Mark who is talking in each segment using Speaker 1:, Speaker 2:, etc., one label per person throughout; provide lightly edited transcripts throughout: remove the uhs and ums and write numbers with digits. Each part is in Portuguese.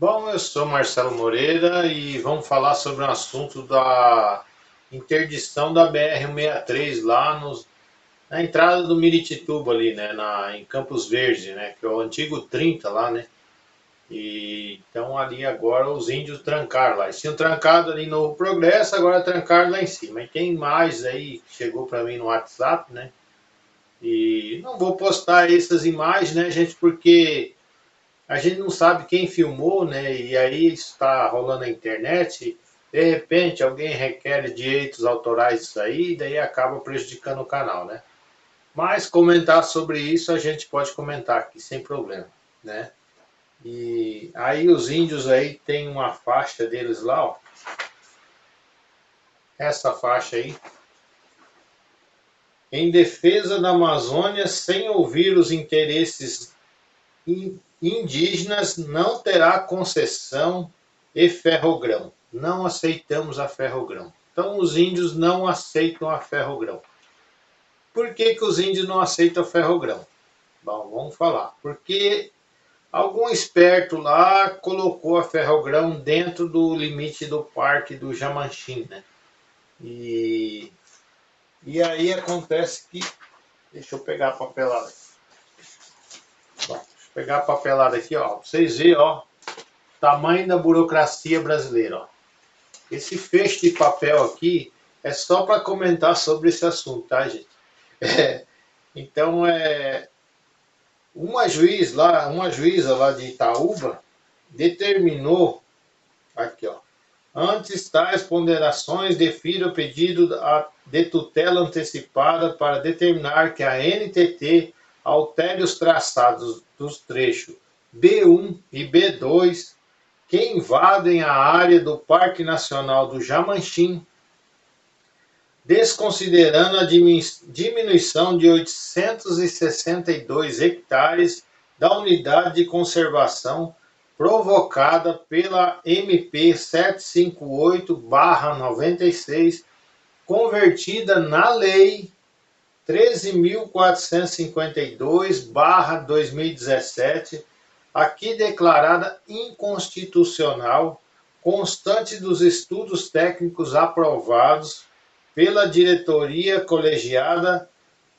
Speaker 1: Bom, eu sou Marcelo Moreira e vamos falar sobre o assunto da interdição da BR-163 lá na entrada do Miritituba ali, né, em Campos Verdes, né, que é o antigo 30 lá, né? E então ali agora os índios trancaram lá. Eles tinham trancado ali no Progresso, agora trancaram lá em cima. E tem mais aí que chegou para mim no WhatsApp, né? E não vou postar essas imagens, né, gente, porque a gente não sabe quem filmou, né? E aí está rolando na internet. De repente alguém requer direitos autorais disso aí, e daí acaba prejudicando o canal, né? Mas comentar sobre isso a gente pode comentar aqui sem problema, né? E aí os índios aí tem uma faixa deles lá, ó. Essa faixa aí. Em defesa da Amazônia, sem ouvir os interesses indígenas, não terá concessão e ferrogrão. Não aceitamos a ferrogrão. Então os índios não aceitam a ferrogrão. Por que, que os índios não aceitam a ferrogrão? Bom, vamos falar. Porque algum esperto lá colocou a ferrogrão dentro do limite do parque do Jamanchim, né? E, e aí acontece que... Deixa eu pegar a papelada. Bom, deixa eu pegar a papelada aqui, ó. Pra vocês verem, ó. Tamanho da burocracia brasileira, ó. Esse fecho de papel aqui é só para comentar sobre esse assunto, tá, gente? Então, uma juíza lá de Itaúba determinou, aqui ó, antes tais ponderações, defira o pedido de tutela antecipada para determinar que a NTT altere os traçados dos trechos B1 e B2 que invadem a área do Parque Nacional do Jamanchim, desconsiderando a diminuição de 862 hectares da unidade de conservação provocada pela MP 758/96, convertida na Lei 13.452/2017, aqui declarada inconstitucional, constante dos estudos técnicos aprovados pela diretoria colegiada,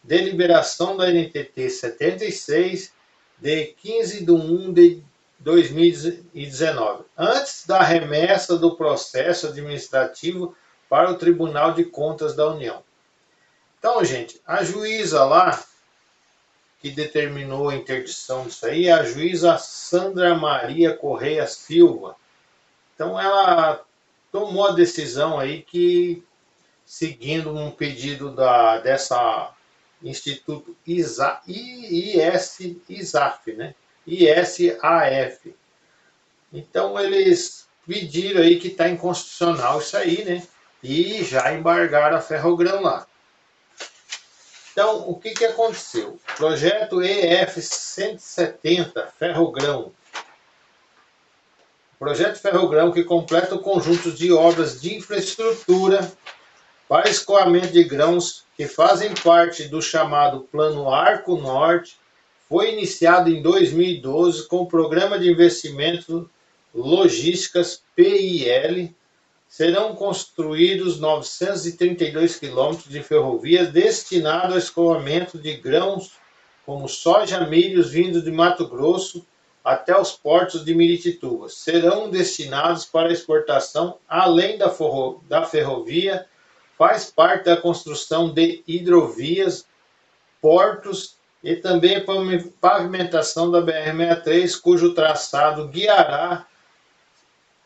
Speaker 1: deliberação da NTT 76, de 15 de 1 de 2019, antes da remessa do processo administrativo para o Tribunal de Contas da União. Então, gente, a juíza lá que determinou a interdição disso aí é a juíza Sandra Maria Correia Silva. Então, ela tomou a decisão aí que, seguindo um pedido dessa Instituto ISAF, né? ISAF. Então, eles pediram aí que está inconstitucional isso aí, né? E já embargaram a Ferrogrão lá. Então, o que aconteceu? Projeto EF 170, Ferrogrão. Projeto Ferrogrão que completa o conjunto de obras de infraestrutura para escoamento de grãos que fazem parte do chamado Plano Arco Norte, foi iniciado em 2012 com o Programa de Investimento Logísticas PIL. Serão construídos 932 quilômetros de ferrovias destinados ao escoamento de grãos como soja, milhos vindos de Mato Grosso até os portos de Miritituba. Serão destinados para exportação, além da ferrovia, faz parte da construção de hidrovias, portos e também a pavimentação da BR-63, cujo traçado guiará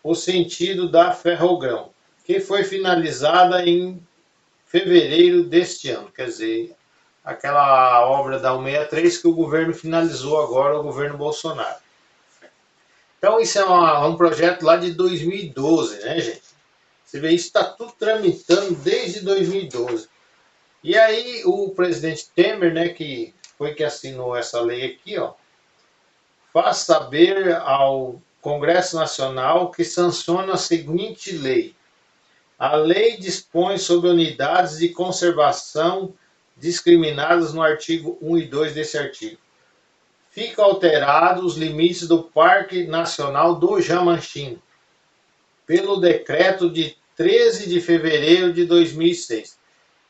Speaker 1: o sentido da Ferrogrão, que foi finalizada em fevereiro deste ano. Quer dizer, aquela obra da 163 que o governo finalizou agora, o governo Bolsonaro. Então isso é um projeto lá de 2012, né, gente? Você vê, isso está tudo tramitando desde 2012. E aí o presidente Temer, né, que foi que assinou essa lei aqui, ó, faz saber ao Congresso Nacional que sanciona a seguinte lei. A lei dispõe sobre unidades de conservação discriminadas no artigo 1 e 2 desse artigo. fica alterado os limites do Parque Nacional do Jamanchim, pelo decreto de 13 de fevereiro de 2006.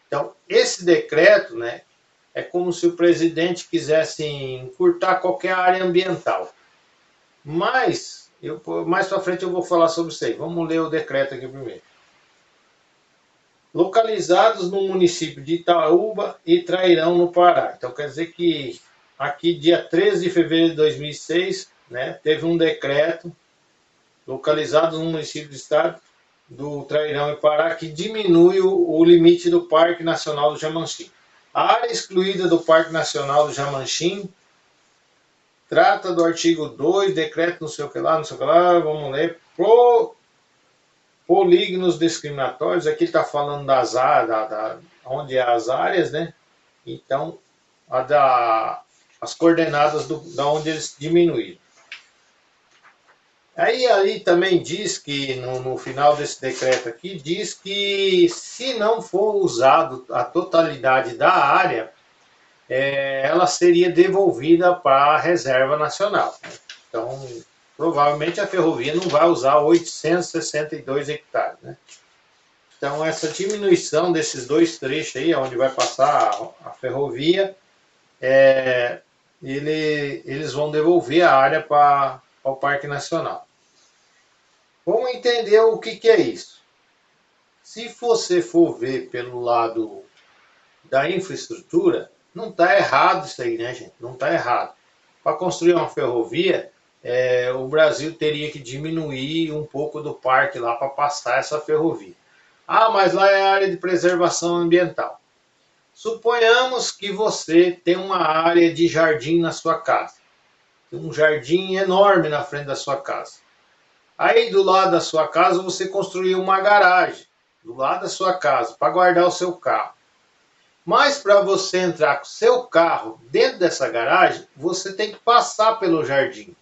Speaker 1: Então, esse decreto, né, é como se o presidente quisesse encurtar qualquer área ambiental. Mas, mais para frente eu vou falar sobre isso aí. Vamos ler o decreto aqui primeiro. Localizados no município de Itaúba e Trairão, no Pará. Então, quer dizer que aqui, dia 13 de fevereiro de 2006, né, teve um decreto localizados no município do estado do Trairão e Pará, que diminui o limite do Parque Nacional do Jamanchim. A área excluída do Parque Nacional do Jamanchim trata do artigo 2, decreto não sei o que lá, vamos ler, polígonos discriminatórios, aqui está falando das áreas, onde é as áreas, né? Então, as coordenadas da onde eles diminuíram. Aí também diz que, no final desse decreto aqui, diz que se não for usado a totalidade da área, ela seria devolvida para a Reserva Nacional. Então, provavelmente a ferrovia não vai usar 862 hectares. Né? Então, essa diminuição desses dois trechos aí, onde vai passar a ferrovia, eles vão devolver a área para o Parque Nacional. Vamos entender o que é isso. Se você for ver pelo lado da infraestrutura, não está errado isso aí, né, gente? Não está errado. Para construir uma ferrovia, o Brasil teria que diminuir um pouco do parque lá para passar essa ferrovia. Ah, mas lá é área de preservação ambiental. Suponhamos que você tem uma área de jardim na sua casa. Tem um jardim enorme na frente da sua casa. Aí do lado da sua casa você construiu uma garagem, do lado da sua casa, para guardar o seu carro. Mas para você entrar com o seu carro dentro dessa garagem, você tem que passar pelo jardim.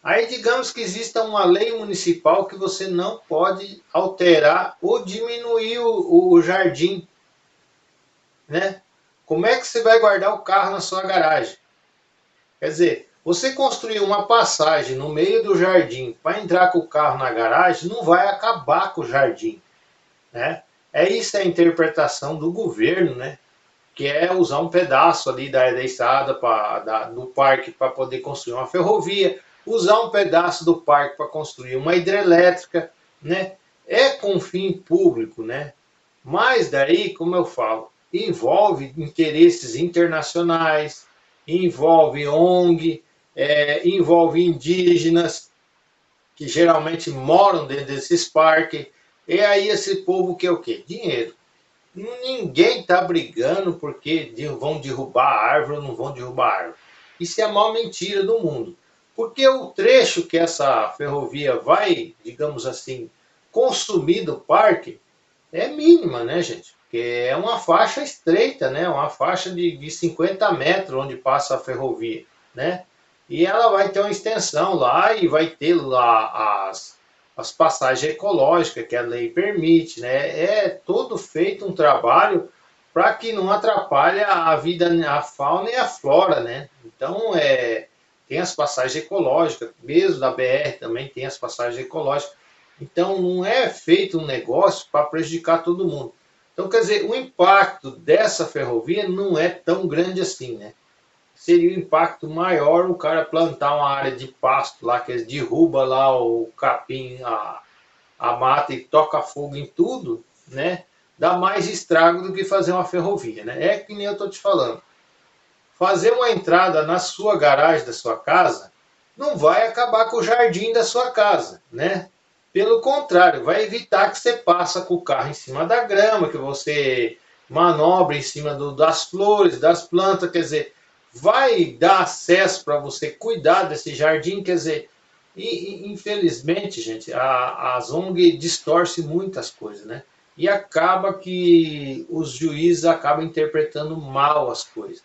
Speaker 1: Aí digamos que exista uma lei municipal que você não pode alterar ou diminuir o jardim. Né? Como é que você vai guardar o carro na sua garagem? Quer dizer, você construir uma passagem no meio do jardim para entrar com o carro na garagem não vai acabar com o jardim. Né? Isso a interpretação do governo, né? Que é usar um pedaço ali da estrada do parque para poder construir uma ferrovia, usar um pedaço do parque para construir uma hidrelétrica, né? É com fim público, né? Mas daí, como eu falo, envolve interesses internacionais, envolve ONG, envolve indígenas, que geralmente moram dentro desses parques, e aí esse povo quer o quê? Dinheiro. Ninguém está brigando porque vão derrubar a árvore ou não vão derrubar a árvore. Isso é a maior mentira do mundo. Porque o trecho que essa ferrovia vai, digamos assim, consumir do parque é mínima, né, gente? Porque é uma faixa estreita, né? Uma faixa de 50 metros onde passa a ferrovia, né? E ela vai ter uma extensão lá e vai ter lá as passagens ecológicas que a lei permite, né? É todo feito um trabalho para que não atrapalhe a vida, a fauna e a flora, né? Então, tem as passagens ecológicas, mesmo da BR também tem as passagens ecológicas. Então, não é feito um negócio para prejudicar todo mundo. Então, quer dizer, o impacto dessa ferrovia não é tão grande assim, né? Seria o impacto maior o cara plantar uma área de pasto lá, que eles derruba lá o capim, a mata e toca fogo em tudo, né? Dá mais estrago do que fazer uma ferrovia, né? É que nem eu estou te falando. Fazer uma entrada na sua garagem da sua casa não vai acabar com o jardim da sua casa, né? Pelo contrário, vai evitar que você passe com o carro em cima da grama, que você manobra em cima das flores, das plantas, quer dizer, vai dar acesso para você cuidar desse jardim, quer dizer, e infelizmente, gente, as ONG distorce muitas coisas, né? E acaba que os juízes acabam interpretando mal as coisas.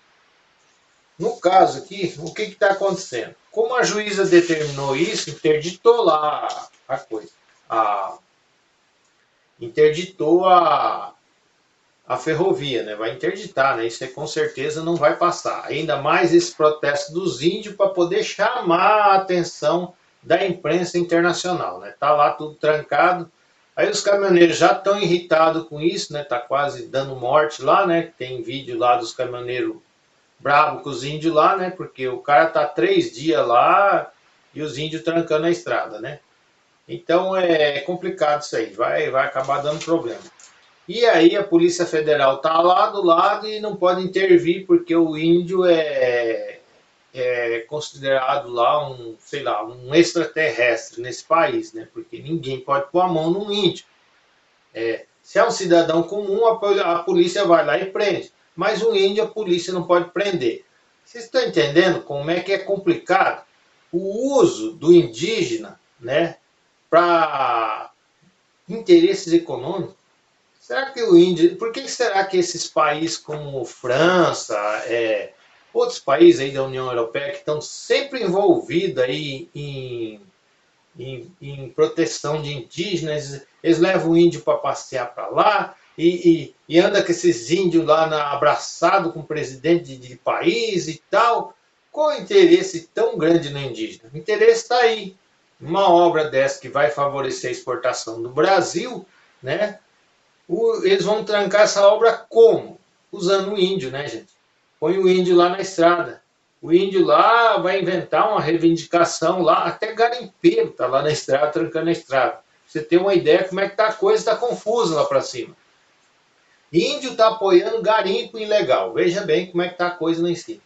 Speaker 1: No caso aqui, o que está acontecendo? Como a juíza determinou isso, interditou lá a coisa. Interditou a ferrovia, né? Vai interditar, né? Isso com certeza não vai passar. Ainda mais esse protesto dos índios para poder chamar a atenção da imprensa internacional, né? Tá lá tudo trancado. Aí os caminhoneiros já estão irritados com isso, né? Tá quase dando morte lá, né? Tem vídeo lá dos caminhoneiros bravo com os índios lá, né? Porque o cara tá 3 dias lá e os índios trancando a estrada, né? Então é complicado isso aí, vai acabar dando problema. E aí a Polícia Federal tá lá do lado e não pode intervir porque o índio é considerado lá um, sei lá, um extraterrestre nesse país, né? Porque ninguém pode pôr a mão num índio. Se é um cidadão comum, a polícia vai lá e prende. Mas o índio, a polícia não pode prender. Vocês estão entendendo como é que é complicado o uso do indígena, né, para interesses econômicos? Será que o índio... Por que será que esses países como França, outros países aí da União Europeia que estão sempre envolvidos aí em proteção de indígenas, eles levam o índio para passear para lá e anda com esses índios lá abraçado com o presidente de país e tal. Qual o interesse tão grande no indígena? O interesse está aí. Uma obra dessa que vai favorecer a exportação do Brasil, né? Eles vão trancar essa obra como? Usando o índio, né, gente? Põe o índio lá na estrada. O índio lá vai inventar uma reivindicação lá, até garimpeiro tá lá na estrada, trancando a estrada. Pra você ter uma ideia como é que tá a coisa, tá confusa lá para cima. Índio tá apoiando garimpo ilegal. Veja bem como é que tá a coisa lá em cima.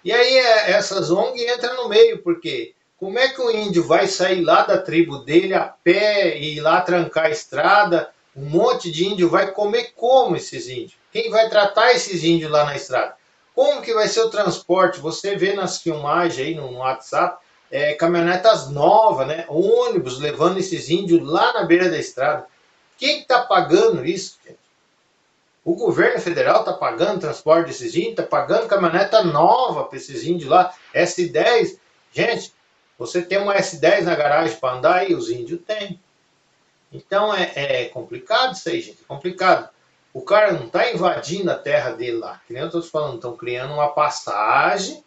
Speaker 1: E aí essas ONG entram no meio, porque como é que o índio vai sair lá da tribo dele a pé e ir lá trancar a estrada? Um monte de índio vai comer como esses índios? Quem vai tratar esses índios lá na estrada? Como que vai ser o transporte? Você vê nas filmagens aí no WhatsApp, caminhonetas novas, né? Ônibus levando esses índios lá na beira da estrada. Quem está pagando isso? O governo federal está pagando transporte desses índios, está pagando caminhoneta nova para esses índios lá, S10. Gente, você tem uma S10 na garagem para andar e os índios têm. Então é complicado isso aí, gente, é complicado. O cara não está invadindo a terra dele lá, que nem eu estou te falando, estão criando uma passagem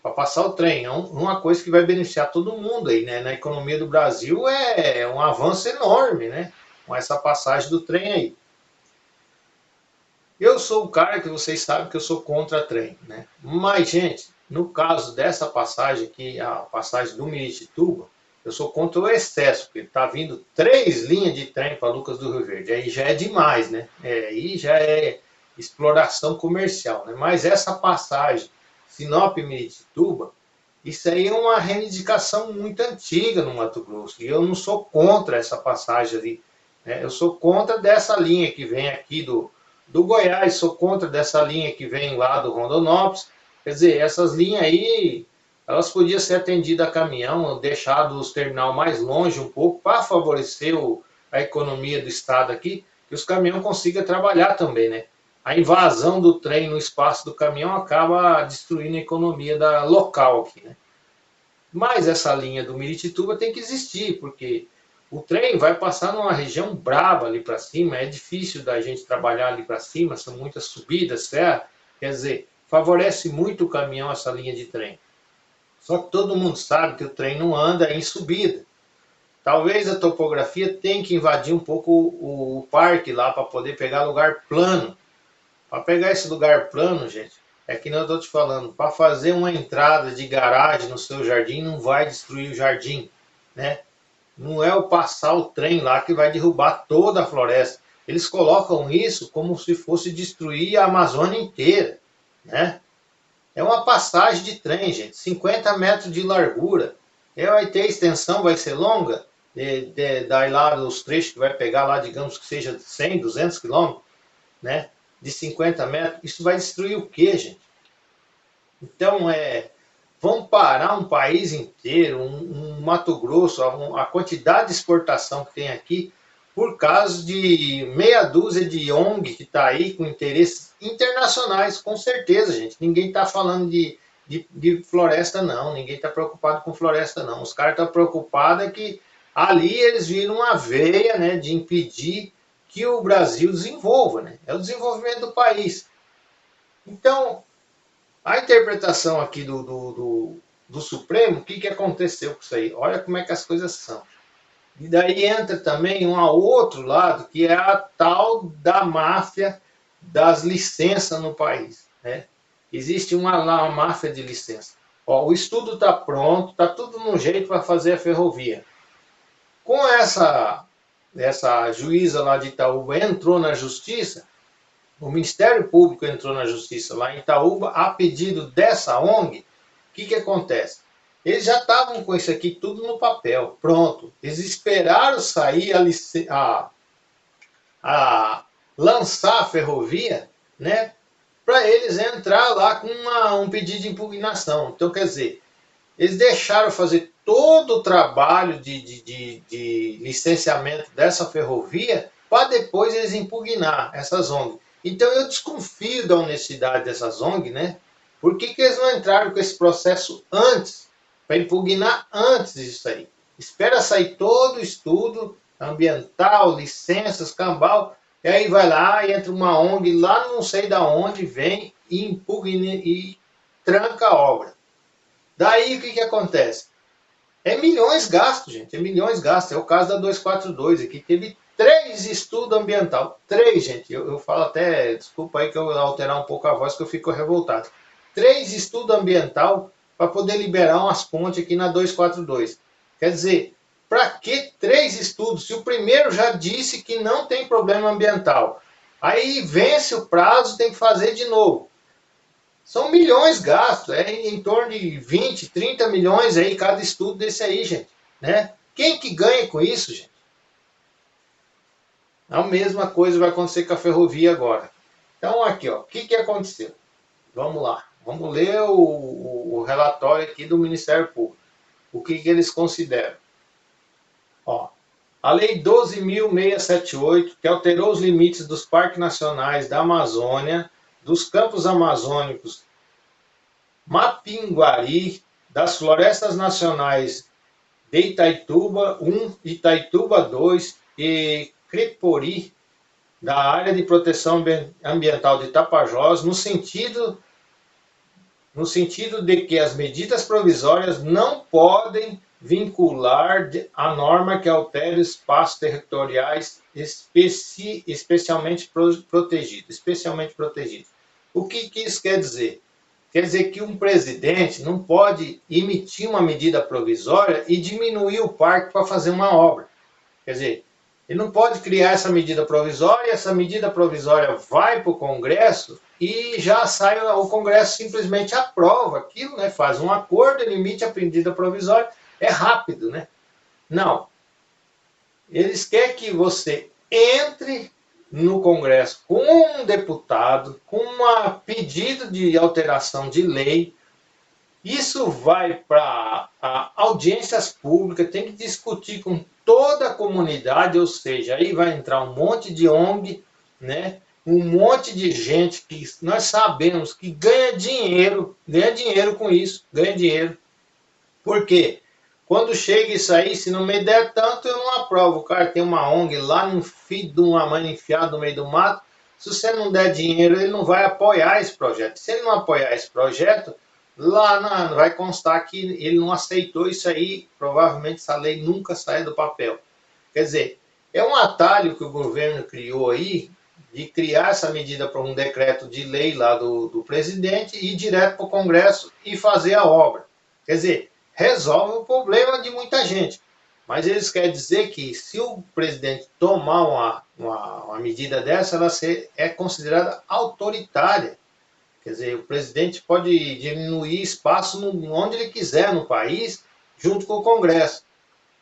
Speaker 1: para passar o trem. É uma coisa que vai beneficiar todo mundo aí, né? Na economia do Brasil é um avanço enorme, né? Com essa passagem do trem aí. Eu sou o cara que vocês sabem que eu sou contra trem, né? Mas, gente, no caso dessa passagem aqui, a passagem do Miritituba, eu sou contra o excesso, porque tá vindo 3 linhas de trem para Lucas do Rio Verde. Aí já é demais, né? Aí já é exploração comercial, né? Mas essa passagem Sinop-Miritituba, isso aí é uma reivindicação muito antiga no Mato Grosso. E eu não sou contra essa passagem ali, né? Eu sou contra dessa linha que vem aqui do Goiás, sou contra dessa linha que vem lá do Rondonópolis. Quer dizer, essas linhas aí, elas podiam ser atendidas a caminhão, deixado os terminal mais longe um pouco, para favorecer a economia do estado aqui, que os caminhões consigam trabalhar também, né? A invasão do trem no espaço do caminhão acaba destruindo a economia local aqui, né? Mas essa linha do Miritituba tem que existir, porque o trem vai passar numa região braba ali para cima, é difícil da gente trabalhar ali para cima, são muitas subidas, certo? Quer dizer, favorece muito o caminhão essa linha de trem. Só que todo mundo sabe que o trem não anda em subida. Talvez a topografia tenha que invadir um pouco o parque lá para poder pegar lugar plano. Para pegar esse lugar plano, gente, é que não estou te falando, para fazer uma entrada de garagem no seu jardim não vai destruir o jardim, né? Não é o passar o trem lá que vai derrubar toda a floresta. Eles colocam isso como se fosse destruir a Amazônia inteira, né? É uma passagem de trem, gente, 50 metros de largura. Vai ter extensão, vai ser longa, daí lá os trechos que vai pegar lá, digamos que seja 100, 200 quilômetros, né? De 50 metros, isso vai destruir o quê, gente? Então, vão parar um país inteiro, um Mato Grosso, a quantidade de exportação que tem aqui, por causa de meia dúzia de ONG que está aí com interesses internacionais, com certeza, gente. Ninguém está falando de floresta, não. Ninguém está preocupado com floresta, não. Os caras estão preocupados que ali eles viram uma veia, né, de impedir que o Brasil desenvolva, né? É o desenvolvimento do país. Então, a interpretação aqui do Supremo, o que aconteceu com isso aí? Olha como é que as coisas são. E daí entra também um outro lado, que é a tal da máfia das licenças no país, né? Existe uma máfia de licença. Ó, o estudo está pronto, está tudo no jeito para fazer a ferrovia. Com essa juíza lá de Itaúba entrou na justiça, o Ministério Público entrou na justiça lá em Itaúba, a pedido dessa ONG, o que acontece? Eles já estavam com isso aqui tudo no papel, pronto. Eles esperaram sair a lançar a ferrovia, né? Para eles entrar lá com um pedido de impugnação. Então, quer dizer, eles deixaram fazer todo o trabalho de licenciamento dessa ferrovia para depois eles impugnar essas ONGs. Então eu desconfio da honestidade dessas ONGs, né? Por que eles não entraram com esse processo antes? Para impugnar antes disso aí. Espera sair todo o estudo ambiental, licenças, cambal, e aí vai lá e entra uma ONG lá não sei da onde, vem e impugna e tranca a obra. Daí o que acontece? É milhões gastos, gente. É milhões gastos. É o caso da 242 aqui. Teve 3 estudos ambientais. 3, gente. Eu falo até, desculpa aí que eu vou alterar um pouco a voz que eu fico revoltado. 3 estudos ambiental para poder liberar umas pontes aqui na 242. Quer dizer, para que 3 estudos? Se o primeiro já disse que não tem problema ambiental. Aí vence o prazo, tem que fazer de novo. São milhões gastos, em torno de 20, 30 milhões aí cada estudo desse aí, gente, né? Quem que ganha com isso, gente? A mesma coisa vai acontecer com a ferrovia agora. Então aqui, ó, o que aconteceu? Vamos lá, vamos ler o relatório aqui do Ministério Público. O que eles consideram? Ó, a Lei 12.678, que alterou os limites dos parques nacionais da Amazônia, dos campos amazônicos Mapinguari, das florestas nacionais de Itaituba 1, Itaituba 2 e Crepori, da área de proteção ambiental de Tapajós, no sentido de que as medidas provisórias não podem vincular a norma que altere espaços territoriais especialmente protegidos. O que isso quer dizer? Quer dizer que um presidente não pode emitir uma medida provisória e diminuir o parque para fazer uma obra. Quer dizer, ele não pode criar essa medida provisória vai para o Congresso e já sai, o Congresso simplesmente aprova aquilo, né? Faz um acordo, ele emite a medida provisória, é rápido, né? Não. Eles querem que você entre no Congresso com um deputado, com um pedido de alteração de lei. Isso vai para audiências públicas, tem que discutir com toda a comunidade, ou seja, aí vai entrar um monte de ONG, né? Um monte de gente que nós sabemos que ganha dinheiro com isso, ganha dinheiro. Por quê? Quando chega isso aí, se não me der tanto, eu não aprovo. O cara tem uma ONG lá no filho de uma mãe enfiada no meio do mato. Se você não der dinheiro, ele não vai apoiar esse projeto. Se ele não apoiar esse projeto, lá vai constar que ele não aceitou isso aí. Provavelmente essa lei nunca sai do papel. Quer dizer, é um atalho que o governo criou aí, de criar essa medida para um decreto de lei lá do presidente e ir direto para o Congresso e fazer a obra. Quer dizer, resolve o problema de muita gente. Mas eles querem dizer que se o presidente tomar uma medida dessa, ela é considerada autoritária. Quer dizer, o presidente pode diminuir espaço onde ele quiser no país, junto com o Congresso.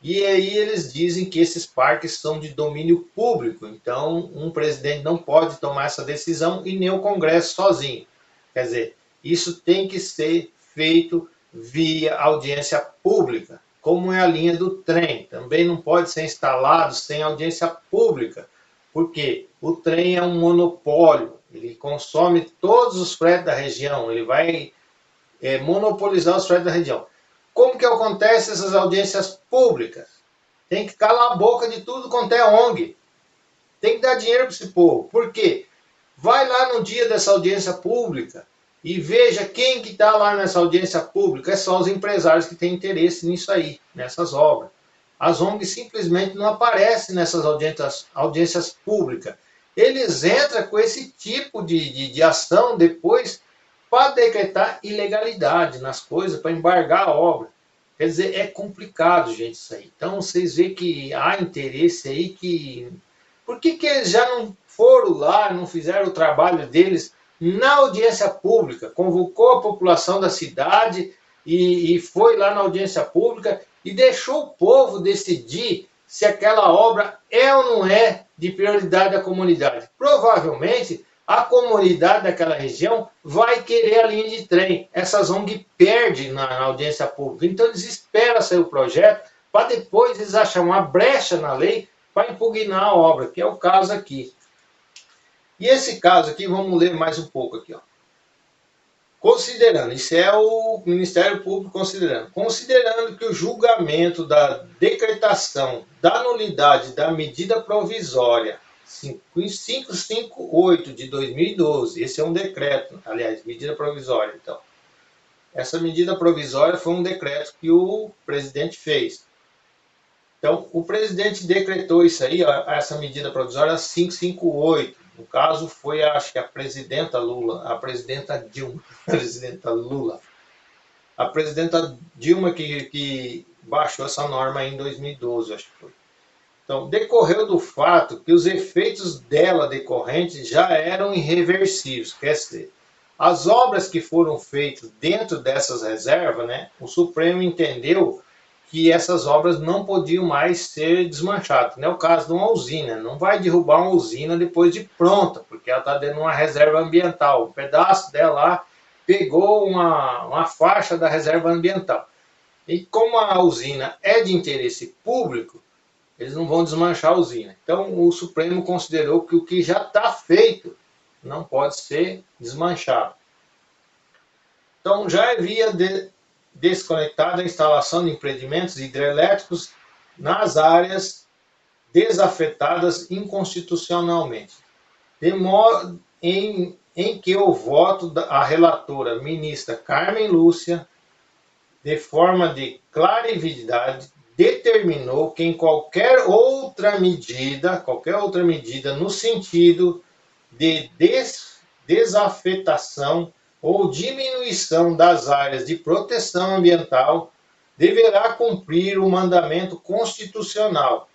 Speaker 1: E aí eles dizem que esses parques são de domínio público. Então, um presidente não pode tomar essa decisão e nem o Congresso sozinho. Quer dizer, isso tem que ser feito via audiência pública, como é a linha do trem. Também não pode ser instalado sem audiência pública, porque o trem é um monopólio, ele consome todos os fretes da região, ele vai monopolizar os fretes da região. Como que acontece essas audiências públicas? Tem que calar a boca de tudo quanto é ONG. Tem que dar dinheiro para esse povo. Por quê? Vai lá no dia dessa audiência pública e veja quem que está lá nessa audiência pública. É só os empresários que têm interesse nisso aí, nessas obras. As ONGs simplesmente não aparecem nessas audiências públicas. Eles entram com esse tipo de ação depois para decretar ilegalidade nas coisas, para embargar a obra. Quer dizer, é complicado, gente, isso aí. Então, vocês veem que há interesse aí que... Por que que eles já não foram lá, não fizeram o trabalho deles na audiência pública? Convocou a população da cidade e foi lá na audiência pública e deixou o povo decidir se aquela obra é ou não é de prioridade da comunidade. Provavelmente, a comunidade daquela região vai querer a linha de trem. Essas ONG perdem na audiência pública. Então, eles esperam sair o projeto para depois eles achar uma brecha na lei para impugnar a obra, que é o caso aqui. E esse caso aqui, vamos ler mais um pouco aqui, ó. Considerando, isso é o Ministério Público considerando que o julgamento da decretação da nulidade da medida provisória 558 de 2012, esse é um decreto, aliás, medida provisória, então. Essa medida provisória foi um decreto que o presidente fez. Então, o presidente decretou isso aí, ó, essa medida provisória 558. No caso, foi, acho que a presidenta Lula, a presidenta Dilma, a presidenta Dilma que baixou essa norma em 2012, acho que foi. Então, decorreu do fato que os efeitos dela decorrentes já eram irreversíveis, quer dizer, as obras que foram feitas dentro dessas reservas, né, o Supremo entendeu que essas obras não podiam mais ser desmanchadas. Não é o caso de uma usina, não vai derrubar uma usina depois de pronta, porque ela está dentro de uma reserva ambiental. Um pedaço dela lá pegou uma faixa da reserva ambiental. E como a usina é de interesse público, eles não vão desmanchar a usina. Então o Supremo considerou que o que já está feito não pode ser desmanchado. Então já havia desconectada a instalação de empreendimentos hidrelétricos nas áreas desafetadas inconstitucionalmente. De modo em que o voto da relatora ministra Carmen Lúcia, de forma de clarividade, determinou que em qualquer outra medida no sentido de desafetação ou diminuição das áreas de proteção ambiental deverá cumprir o mandamento constitucional,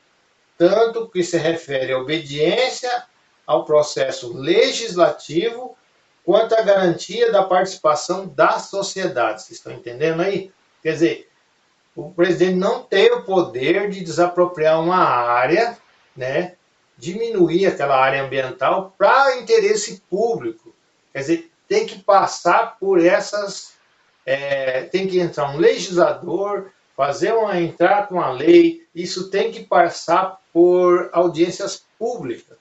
Speaker 1: tanto que se refere à obediência ao processo legislativo, quanto à garantia da participação da sociedade. Vocês estão entendendo aí? Quer dizer, o presidente não tem o poder de desapropriar uma área, né, diminuir aquela área ambiental para interesse público. Quer dizer, tem que passar por essas... tem que entrar um legislador, entrar com a lei, isso tem que passar por audiências públicas.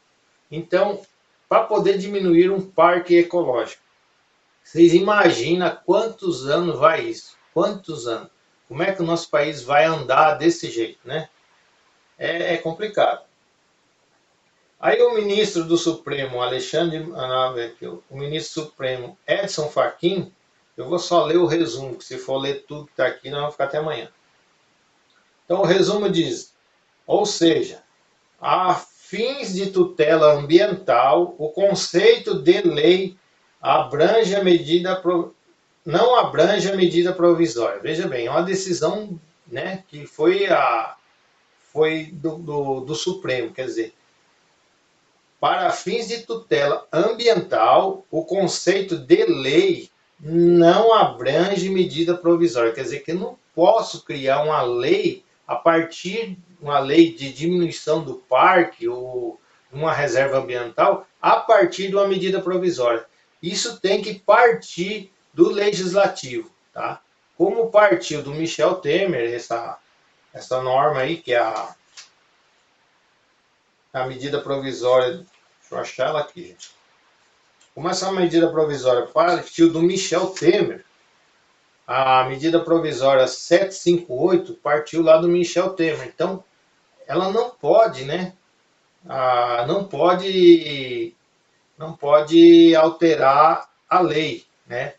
Speaker 1: Então, para poder diminuir um parque ecológico. Vocês imaginam quantos anos vai isso? Quantos anos? Como é que o nosso país vai andar desse jeito, né? É complicado. Aí o ministro do Supremo, o ministro Supremo Edson Fachin, eu vou só ler o resumo, que se for ler tudo que está aqui, nós vamos ficar até amanhã. Então o resumo diz, ou seja, a fins de tutela ambiental, o conceito de lei não abrange a medida provisória. Veja bem, é uma decisão, né, que foi do Supremo, quer dizer, para fins de tutela ambiental, o conceito de lei não abrange medida provisória. Quer dizer que eu não posso criar uma lei a partir de uma lei de diminuição do parque ou uma reserva ambiental a partir de uma medida provisória. Isso tem que partir do legislativo, tá? Como partiu do Michel Temer essa norma aí, que é a medida provisória, deixa eu achar ela aqui, gente. Como essa medida provisória partiu do Michel Temer, a medida provisória 758 partiu lá do Michel Temer. Então, ela não pode, né, não pode alterar a lei, né?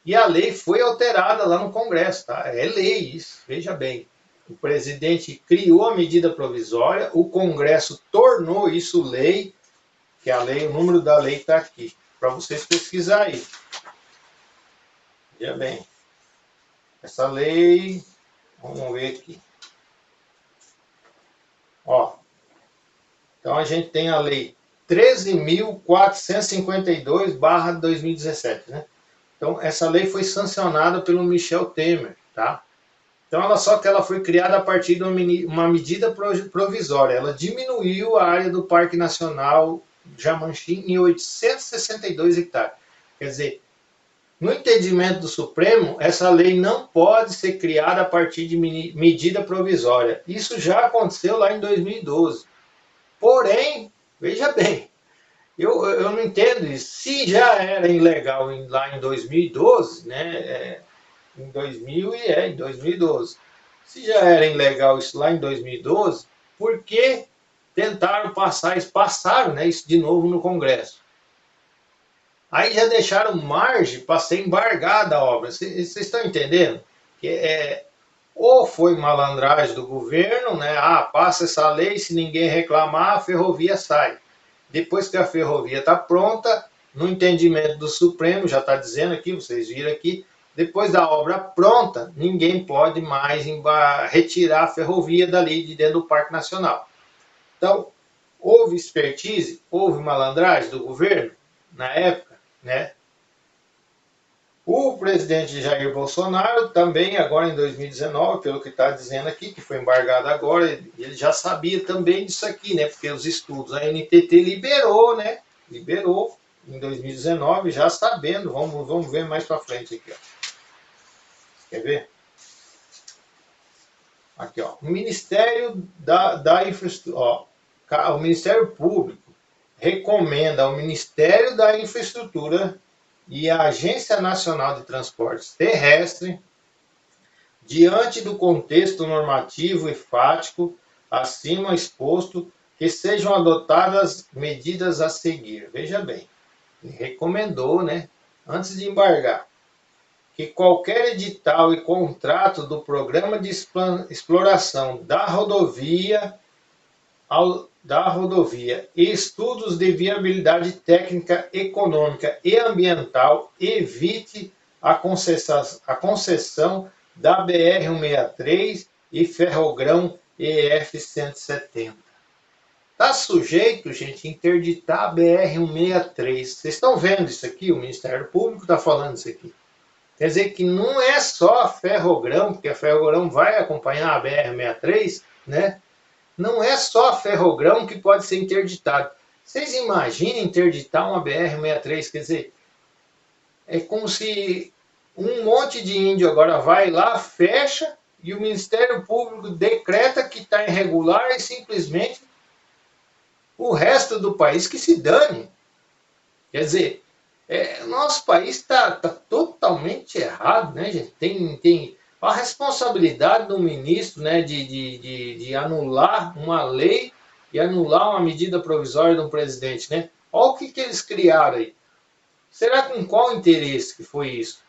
Speaker 1: E a lei foi alterada lá no Congresso, tá? É lei isso, veja bem. O presidente criou a medida provisória, o Congresso tornou isso lei, que a lei, o número da lei está aqui, para vocês pesquisarem aí. Veja bem, essa lei, vamos ver aqui. Ó, então a gente tem a lei 13.452/2017, né? Então essa lei foi sancionada pelo Michel Temer, tá? Então só que ela foi criada a partir de uma medida provisória. Ela diminuiu a área do Parque Nacional Jamanchim em 862 hectares. Quer dizer, no entendimento do Supremo, essa lei não pode ser criada a partir de medida provisória. Isso já aconteceu lá em 2012. Porém, veja bem, eu não entendo isso. Se já era ilegal lá em 2012, né? Em 2012. Se já era ilegal isso lá em 2012, por que tentaram passar isso? Passaram, né, isso de novo no Congresso. Aí já deixaram margem para ser embargada a obra. Vocês estão entendendo? Ou foi malandragem do governo, né? Ah, passa essa lei, se ninguém reclamar, a ferrovia sai. Depois que a ferrovia está pronta, no entendimento do Supremo, já está dizendo aqui, vocês viram aqui, depois da obra pronta, ninguém pode mais retirar a ferrovia dali de dentro do Parque Nacional. Então, houve expertise, houve malandragem do governo na época, né? O presidente Jair Bolsonaro também, agora em 2019, pelo que está dizendo aqui, que foi embargado agora, ele já sabia também disso aqui, né? Porque os estudos, a NTT liberou, né? Liberou em 2019, já sabendo. Vamos ver mais para frente aqui, ó. Quer ver? Aqui, ó. O Ministério da Infraestrutura, ó, o Ministério Público recomenda ao Ministério da Infraestrutura e à Agência Nacional de Transportes Terrestre, diante do contexto normativo e fático acima exposto, que sejam adotadas medidas a seguir. Veja bem, ele recomendou, né, antes de embargar, que qualquer edital e contrato do programa de exploração da rodovia e estudos de viabilidade técnica, econômica e ambiental evite a concessão da BR-163 e Ferrogrão EF-170. Está sujeito, gente, a interditar a BR-163. Vocês estão vendo isso aqui? O Ministério Público está falando isso aqui. Quer dizer que não é só a Ferrogrão, porque a Ferrogrão vai acompanhar a BR-163, né? Não é só a Ferrogrão que pode ser interditado. Vocês imaginem interditar uma BR-163, quer dizer, é como se um monte de índio agora vai lá, fecha, e o Ministério Público decreta que está irregular e simplesmente o resto do país que se dane. Quer dizer, nosso país está totalmente errado, né, gente? Tem a responsabilidade do ministro, né, de anular uma lei e anular uma medida provisória de um presidente, né? Olha o que eles criaram aí. Será com qual interesse que foi isso?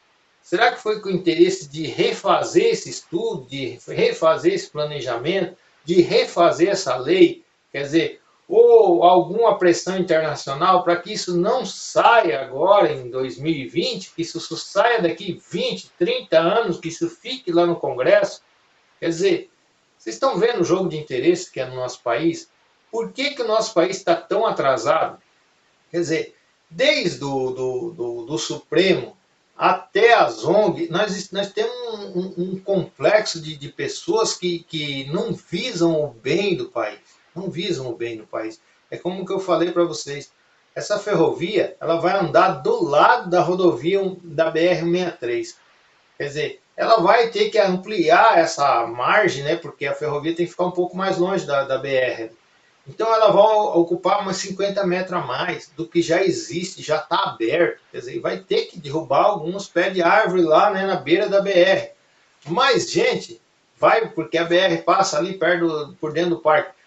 Speaker 1: Será que foi com o interesse de refazer esse estudo, de refazer esse planejamento, de refazer essa lei? Quer dizer, ou alguma pressão internacional para que isso não saia agora em 2020, que isso saia daqui 20, 30 anos, que isso fique lá no Congresso? Quer dizer, vocês estão vendo o jogo de interesse que é no nosso país? Por que o nosso país está tão atrasado? Quer dizer, desde do Supremo até as ONG, nós temos um complexo de pessoas que não visam o bem do país. Não visam o bem do país. É como que eu falei para vocês. Essa ferrovia, ela vai andar do lado da rodovia da BR-163. Quer dizer, ela vai ter que ampliar essa margem, né? Porque a ferrovia tem que ficar um pouco mais longe da BR. Então ela vai ocupar uns 50 metros a mais do que já existe, já está aberto. Quer dizer, vai ter que derrubar alguns pés de árvore lá, né, na beira da BR. Mas, gente, vai porque a BR passa ali perto por dentro do parque.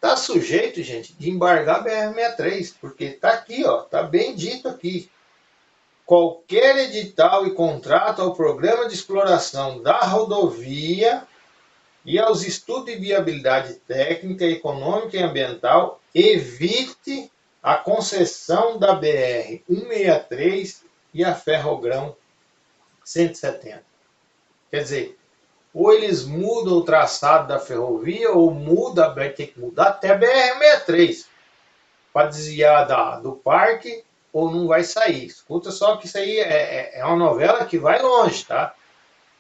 Speaker 1: tá sujeito, gente, de embargar a BR-63, porque tá aqui, ó, tá bem dito aqui. Qualquer edital e contrato ao programa de exploração da rodovia e aos estudos de viabilidade técnica, econômica e ambiental evite a concessão da BR-163 e a Ferrogrão 170. Quer dizer, ou eles mudam o traçado da ferrovia, ou vai ter que mudar até a BR-63 para desviar do parque, ou não vai sair. Escuta só que isso aí é uma novela que vai longe, tá?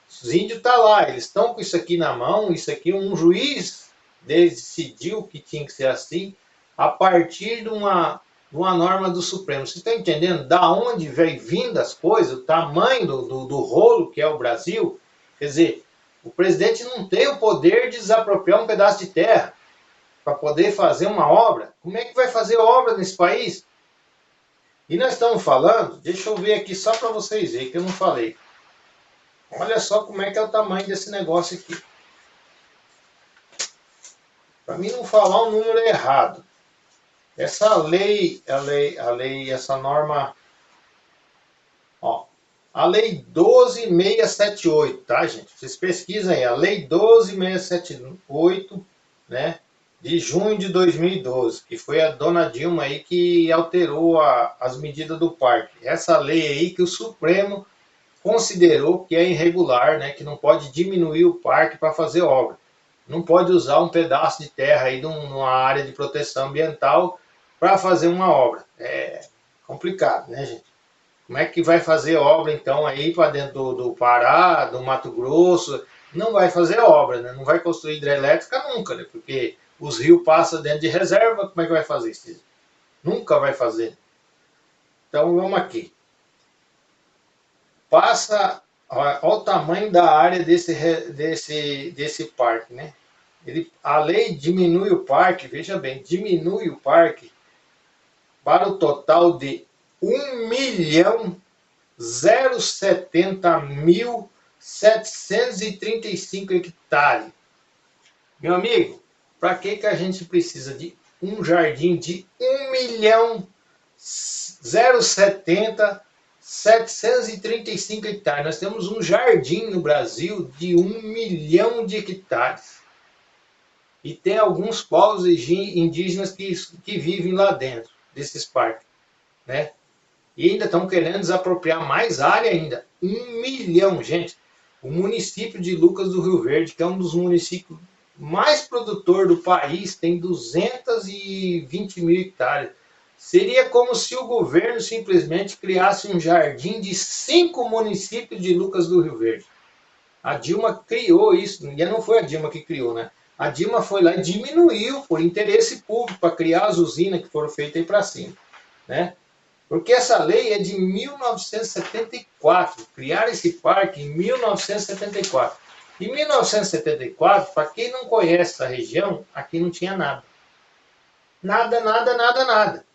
Speaker 1: Os índios tá lá, eles estão com isso aqui na mão, isso aqui um juiz decidiu que tinha que ser assim, a partir de uma norma do Supremo. Você está entendendo da onde vem vindo as coisas, o tamanho do rolo que é o Brasil? Quer dizer, o presidente não tem o poder de desapropriar um pedaço de terra para poder fazer uma obra. Como é que vai fazer obra nesse país? E nós estamos falando, deixa eu ver aqui só para vocês verem que eu não falei. Olha só como é que é o tamanho desse negócio aqui. Para mim não falar um número errado. Essa lei, essa norma, ó, a lei 12.678, tá, gente? Vocês pesquisam aí, a lei 12.678, né, de junho de 2012, que foi a dona Dilma aí que alterou as medidas do parque. Essa lei aí que o Supremo considerou que é irregular, né, que não pode diminuir o parque para fazer obra. Não pode usar um pedaço de terra aí numa área de proteção ambiental para fazer uma obra. É complicado, né, gente? Como é que vai fazer obra, então, aí para dentro do Pará, do Mato Grosso? Não vai fazer obra, né? Não vai construir hidrelétrica nunca, né? Porque os rios passam dentro de reserva, como é que vai fazer isso? Nunca vai fazer. Então, vamos aqui. Passa, olha o tamanho da área desse parque, né? A lei diminui o parque, veja bem, diminui o parque para o total de 1.070.735 hectares. Meu amigo, para que a gente precisa de um jardim de 1.070.735 hectares? Nós temos um jardim no Brasil de 1 milhão de hectares. E tem alguns povos indígenas que vivem lá dentro desses parques, né? E ainda estão querendo desapropriar mais área ainda. 1 milhão, gente. O município de Lucas do Rio Verde, que é um dos municípios mais produtor do país, tem 220 mil hectares. Seria como se o governo simplesmente criasse um jardim de 5 municípios de Lucas do Rio Verde. A Dilma criou isso, e não foi a Dilma que criou, né? A Dilma foi lá e diminuiu por interesse público para criar as usinas que foram feitas aí para cima, né? Porque essa lei é de 1974, criaram esse parque em 1974. Em 1974, para quem não conhece essa região, aqui não tinha nada. Nada, nada, nada, nada.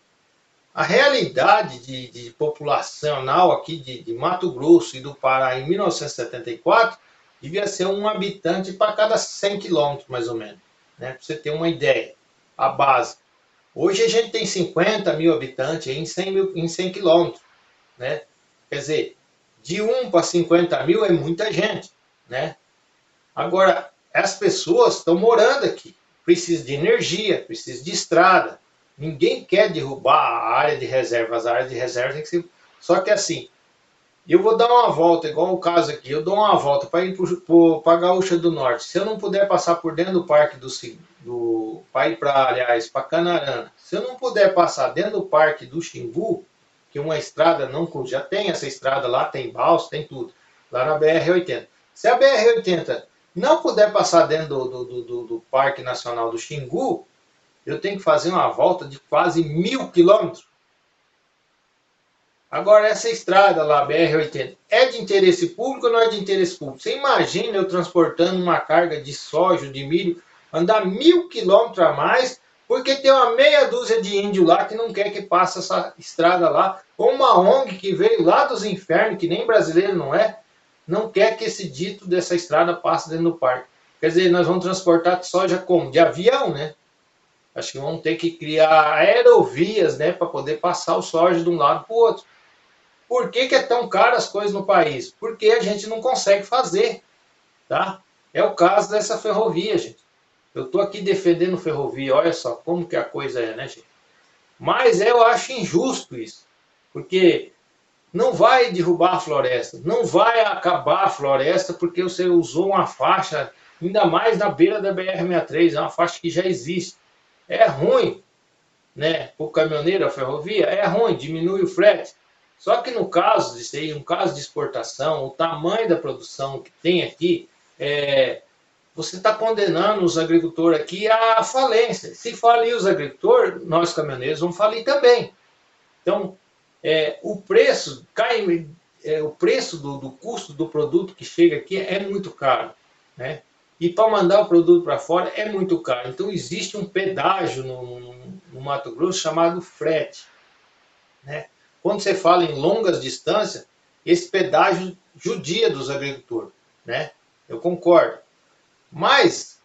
Speaker 1: A realidade de populacional aqui de Mato Grosso e do Pará em 1974 devia ser um habitante para cada 100 quilômetros, mais ou menos, né? Para você ter uma ideia, a base. Hoje a gente tem 50 mil habitantes em 100 quilômetros, né? Quer dizer, de 1 para 50 mil é muita gente, né? Agora, as pessoas estão morando aqui, precisam de energia, precisam de estrada. Ninguém quer derrubar a área de reserva, as áreas de reserva tem que ser... Só que assim, eu vou dar uma volta, igual o caso aqui, eu dou uma volta para ir para a Gaúcha do Norte. Se eu não puder passar por dentro do parque para ir para, aliás, para Canarana, se eu não puder passar dentro do parque do Xingu, que uma estrada não, já tem essa estrada lá, tem balsa, tem tudo, lá na BR-80. Se a BR-80 não puder passar dentro do Parque Nacional do Xingu, eu tenho que fazer uma volta de quase 1.000 quilômetros. Agora, essa estrada lá, BR-80, é de interesse público ou não é de interesse público? Você imagina eu transportando uma carga de soja, de milho, andar 1.000 quilômetros a mais, porque tem uma meia dúzia de índio lá que não quer que passe essa estrada lá, ou uma ONG que veio lá dos infernos, que nem brasileiro não é, não quer que esse dito dessa estrada passe dentro do parque. Quer dizer, nós vamos transportar soja como? De avião, né? Acho que vão ter que criar aerovias, né, para poder passar o soja de um lado para o outro. Por que é tão caro as coisas no país? Porque a gente não consegue fazer, tá? É o caso dessa ferrovia, gente. Eu estou aqui defendendo ferrovia, olha só como que a coisa é, né, gente? Mas eu acho injusto isso, porque não vai derrubar a floresta, não vai acabar a floresta porque você usou uma faixa, ainda mais na beira da BR-63, é uma faixa que já existe. É ruim, né? Para o caminhoneiro, a ferrovia, é ruim, diminui o frete. Só que no caso disso aí, no caso de exportação, o tamanho da produção que tem aqui, você está condenando os agricultores aqui à falência. Se falir os agricultores, nós caminhoneiros vamos falir também. Então, o preço cai, o preço do custo do produto que chega aqui é muito caro, né? E para mandar o produto para fora é muito caro. Então existe um pedágio no Mato Grosso chamado frete, né? Quando você fala em longas distâncias, esse pedágio judia dos agricultores, né? Eu concordo. Mas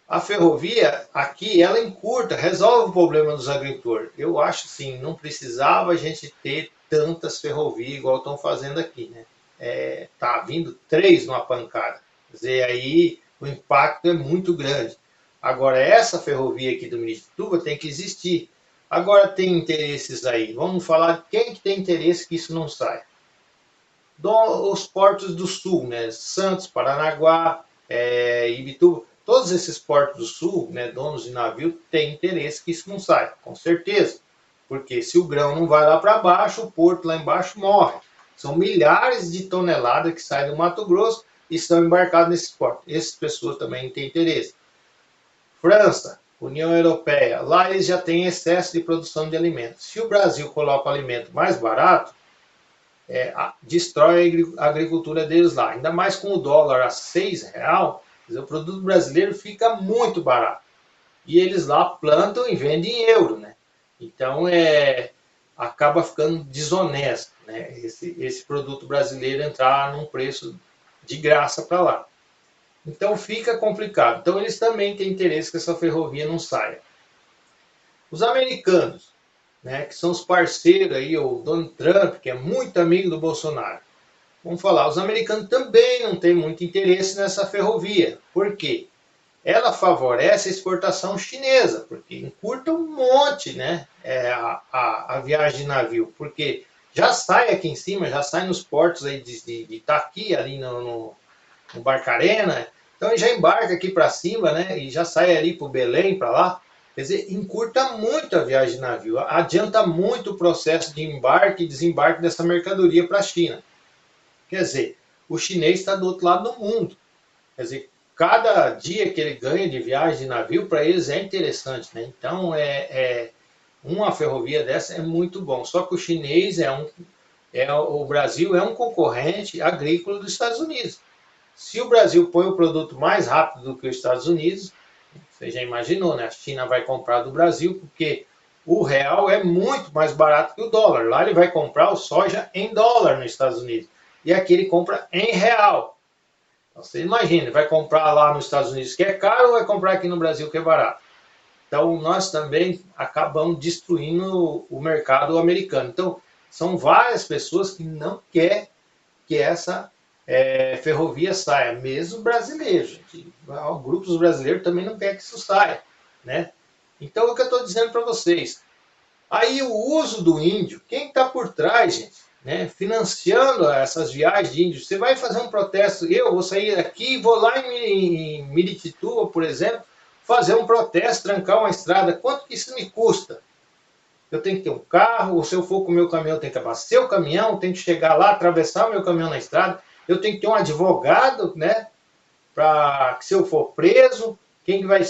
Speaker 1: a ferrovia aqui, ela encurta, resolve o problema dos agricultores. Eu acho sim, não precisava a gente ter tantas ferrovias igual estão fazendo aqui, né? Tá vindo 3 numa pancada. Quer dizer, aí o impacto é muito grande. Agora, essa ferrovia aqui do Miritituba tem que existir. Agora, tem interesses aí. Vamos falar de quem que tem interesse que isso não saia. Os portos do sul, né? Santos, Paranaguá, Ibituba, todos esses portos do sul, né, donos de navio, têm interesse que isso não saia, com certeza. Porque se o grão não vai lá para baixo, o porto lá embaixo morre. São milhares de toneladas que saem do Mato Grosso e estão embarcadas nesses portos. Essas pessoas também têm interesse. França, União Europeia, lá eles já têm excesso de produção de alimentos. Se o Brasil coloca o alimento mais barato, destrói a agricultura deles lá. Ainda mais com o dólar a R$6, o produto brasileiro fica muito barato. E eles lá plantam e vendem em euro, né? Então acaba ficando desonesto, né? Esse produto brasileiro entrar num preço de graça para lá. Então fica complicado. Então eles também têm interesse que essa ferrovia não saia. Os americanos, né, que são os parceiros aí, o Donald Trump, que é muito amigo do Bolsonaro. Vamos falar, os americanos também não têm muito interesse nessa ferrovia. Por quê? Ela favorece a exportação chinesa, porque encurta um monte, né, a viagem de navio, porque já sai aqui em cima, já sai nos portos aí de Itaqui, ali no Barcarena, então já embarca aqui para cima, né, e já sai ali para o Belém, para lá. Quer dizer, encurta muito a viagem de navio, adianta muito o processo de embarque e desembarque dessa mercadoria para a China. Quer dizer, o chinês está do outro lado do mundo. Quer dizer, cada dia que ele ganha de viagem de navio, para eles é interessante, né? Então, uma ferrovia dessa é muito bom. Só que o chinês o Brasil é um concorrente agrícola dos Estados Unidos. Se o Brasil põe o produto mais rápido do que os Estados Unidos, você já imaginou, né? A China vai comprar do Brasil porque o real é muito mais barato que o dólar. Lá ele vai comprar o soja em dólar nos Estados Unidos. E aqui ele compra em real. Então, você imagina, ele vai comprar lá nos Estados Unidos que é caro ou vai comprar aqui no Brasil que é barato? Então, nós também acabamos destruindo o mercado americano. Então, são várias pessoas que não querem que essa ferrovia saia, mesmo brasileiros. Grupos brasileiros também não querem que isso saia, né? Então, o que eu estou dizendo para vocês, aí o uso do índio, quem está por trás, gente, né, financiando essas viagens de índios? Você vai fazer um protesto, eu vou sair daqui e vou lá em Miritituba, por exemplo, fazer um protesto, trancar uma estrada, quanto que isso me custa? Eu tenho que ter um carro, ou se eu for com o meu caminhão, eu tenho que abastecer o caminhão, tenho que chegar lá, atravessar o meu caminhão na estrada, eu tenho que ter um advogado, né, para que se eu for preso, quem que vai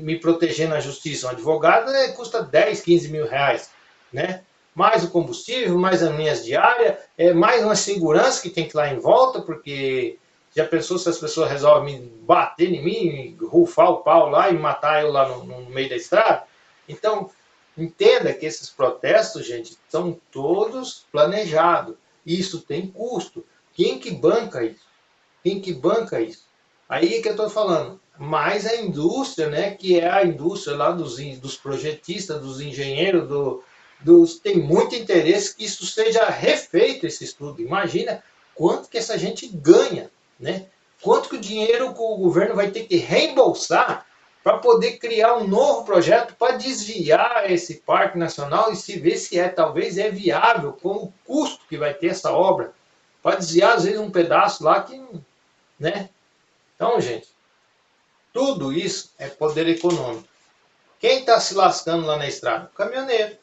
Speaker 1: me proteger na justiça? Um advogado custa 10, 15 mil reais, né? Mais o combustível, mais as minhas diárias, mais uma segurança que tem que ir lá em volta, porque já pensou se as pessoas resolvem me bater em mim, rufar o pau lá e matar eu lá no meio da estrada? Então, entenda que esses protestos, gente, são todos planejados. Isso tem custo. Quem que banca isso? Quem que banca isso? Aí que eu estou falando, mas a indústria, né, que é a indústria lá dos projetistas, dos engenheiros, tem muito interesse que isso seja refeito, esse estudo. Imagina quanto que essa gente ganha, né? Quanto que o dinheiro que o governo vai ter que reembolsar para poder criar um novo projeto para desviar esse parque nacional e se ver se talvez é viável, com o custo que vai ter essa obra, para desviar às vezes um pedaço lá que, né? Então, gente, tudo isso é poder econômico. Quem está se lascando lá na estrada? O caminhoneiro.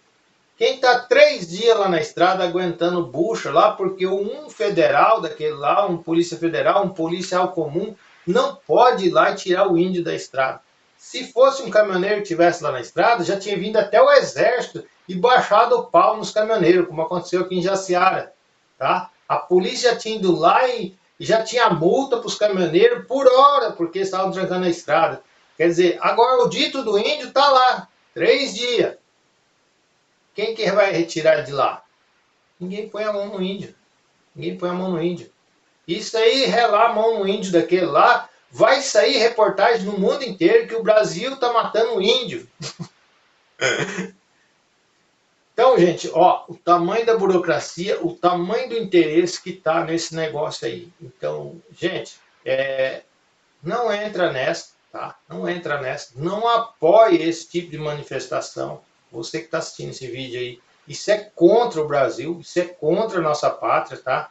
Speaker 1: Quem está 3 dias lá na estrada aguentando bucha lá, porque um federal daquele lá, um polícia federal, um policial comum, não pode ir lá e tirar o índio da estrada. Se fosse um caminhoneiro que estivesse lá na estrada, já tinha vindo até o exército e baixado o pau nos caminhoneiros, como aconteceu aqui em Jaciara. Tá? A polícia já tinha ido lá e já tinha multa para os caminhoneiros por hora, porque estavam trancando a estrada. Quer dizer, agora o dito do índio está lá, 3 dias. Quem que vai retirar de lá? Ninguém põe a mão no índio. Ninguém põe a mão no índio. Isso aí, relar a mão no índio daquele lá, vai sair reportagem no mundo inteiro que o Brasil está matando o índio. Então, gente, ó, o tamanho da burocracia, o tamanho do interesse que está nesse negócio aí. Então, gente, não entra nessa, tá? Não entra nessa. Não apoie esse tipo de manifestação. Você que está assistindo esse vídeo aí, isso é contra o Brasil, isso é contra a nossa pátria, tá?